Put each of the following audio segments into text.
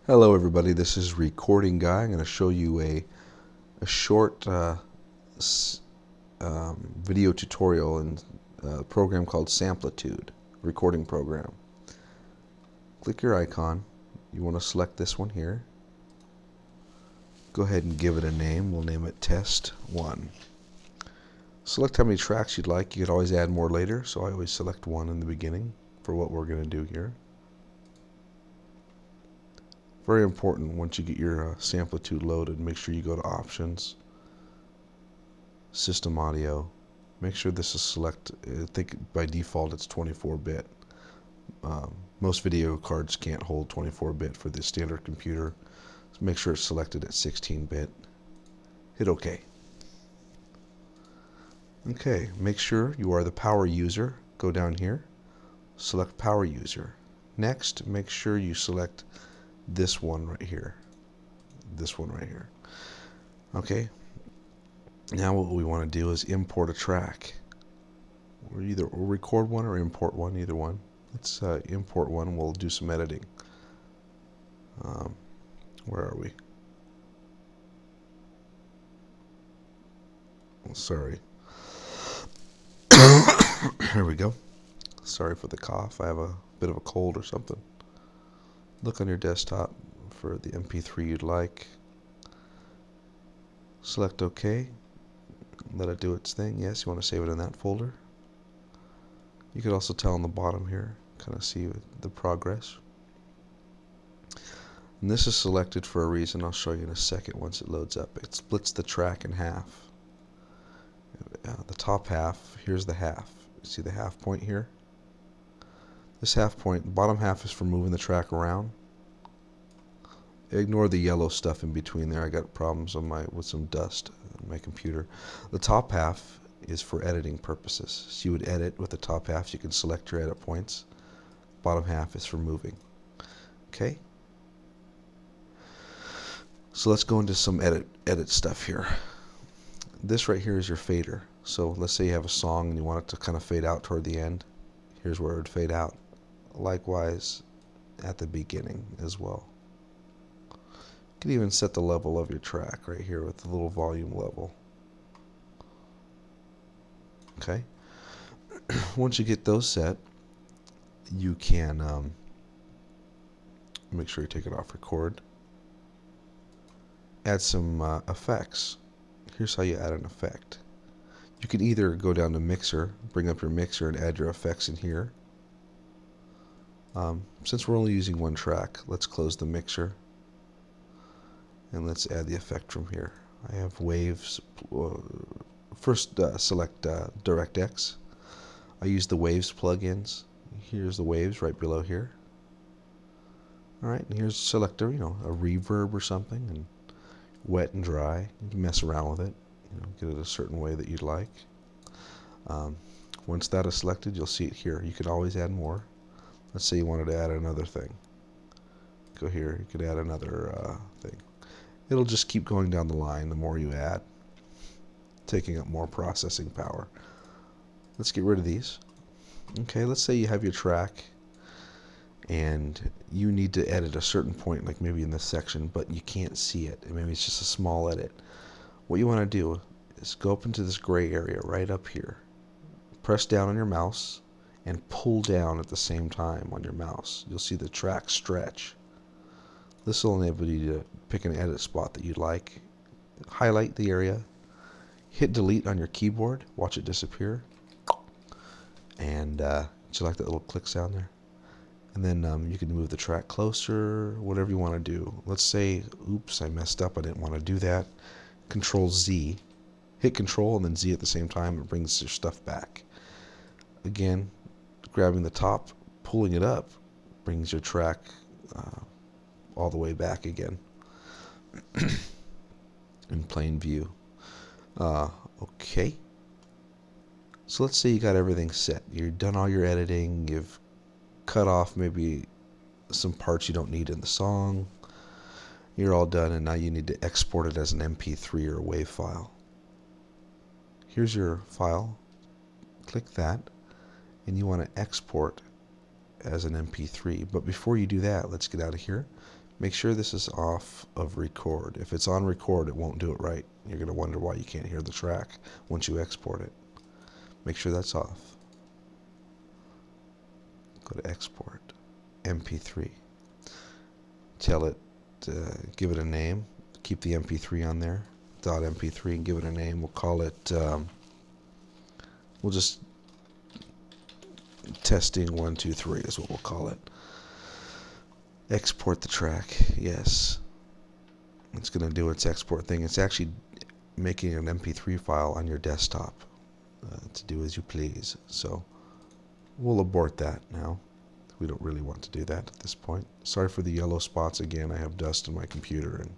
Hello everybody, this is Recording Guy. I'm going to show you a short video tutorial in a program called Samplitude, recording program. Click your icon. You want to select this one here. Go ahead and give it a name. We'll name it Test 1. Select how many tracks you'd like. You could always add more later, so I always select one in the beginning for what we're going to do here. Very important, once you get your Samplitude loaded, make sure you go to Options, System Audio. Make sure this is select. I think by default it's 24-bit. Most video cards can't hold 24-bit for the standard computer. So make sure it's selected at 16-bit. Hit OK. Okay, make sure you are the power user. Go down here, select power user. Next, make sure you select this one right here. This one right here. Okay. Now what we want to do is import a track. We'll record one or import one, either one. Let's import one. We'll do some editing. Where are we? Oh, sorry. Here we go. Sorry for the cough. I have a bit of a cold or something. Look on your desktop for the MP3 you'd like. Select OK. Let it do its thing. Yes, you want to save it in that folder. You could also tell on the bottom here, kind of see the progress. And this is selected for a reason. I'll show you in a second once it loads up. It splits the track in half. The top half, here's the half. See the half point here? This half point, the bottom half is for moving the track around. Ignore the yellow stuff in between there. I got problems on with some dust on my computer. The top half is for editing purposes. So you would edit with the top half. You can select your edit points. Bottom half is for moving. Okay. So let's go into some edit stuff here. This right here is your fader. So let's say you have a song and you want it to kind of fade out toward the end. Here's where it would fade out. Likewise at the beginning as well. You can even set the level of your track right here with the little volume level. Okay. Once you get those set, you can make sure you take it off record. Add some effects. Here's how you add an effect. You can either go down to Mixer, bring up your mixer and add your effects in here. Since we're only using one track, let's close the mixer and let's add the effect from here. I have waves. First select DirectX. I use the waves plugins. Here's the waves right below here. Alright, and here's select a reverb or something, and wet and dry. You can mess around with it, get it a certain way that you'd like. Once that is selected, you'll see it here. You can always add more. Let's say you wanted to add another thing. Go here, you could add another thing. It'll just keep going down the line the more you add, taking up more processing power. Let's get rid of these. Okay, let's say you have your track and you need to edit a certain point, like maybe in this section, but you can't see it, and maybe it's just a small edit. What you want to do is go up into this gray area right up here. Press down on your mouse and pull down at the same time on your mouse. You'll see the track stretch. This will enable you to pick an edit spot that you'd like. Highlight the area. Hit delete on your keyboard. Watch it disappear. And do you like that little click sound there? And then you can move the track closer, whatever you want to do. Let's say, oops, I messed up. I didn't want to do that. Control Z. Hit Control and then Z at the same time. It brings your stuff back. Again, grabbing the top, pulling it up, brings your track all the way back again in plain view. Okay. So let's say you got everything set. You've done all your editing. You've cut off maybe some parts you don't need in the song. You're all done, and now you need to export it as an MP3 or a WAV file. Here's your file. Click that, and you want to export as an MP3. But before you do that, let's get out of here. Make sure this is off of record. If it's on record, it won't do it right. You're going to wonder why you can't hear the track once you export it. Make sure that's off. Go to export, MP3. Tell it, give it a name. Keep the MP3 on there, .mp3, and give it a name. We'll call it, we'll just, testing 1, 2, 3 is what we'll call it. Export the track, yes. It's going to do its export thing. It's actually making an MP3 file on your desktop to do as you please. So we'll abort that now. We don't really want to do that at this point. Sorry for the yellow spots again. I have dust in my computer and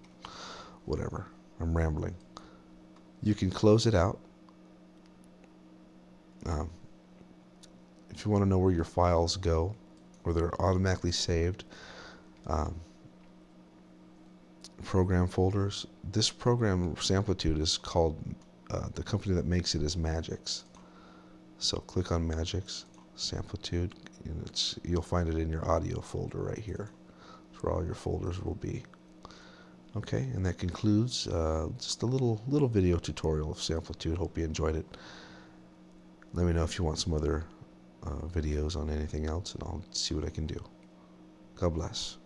whatever. I'm rambling. You can close it out. If you want to know where your files go, or they're automatically saved, program folders. This program, Samplitude, is called, the company that makes it is Magix. So click on Magix, Samplitude, and you'll find it in your audio folder right here. That's where all your folders will be. Okay, and that concludes just a little video tutorial of Samplitude. Hope you enjoyed it. Let me know if you want some other videos on anything else, and I'll see what I can do. God bless.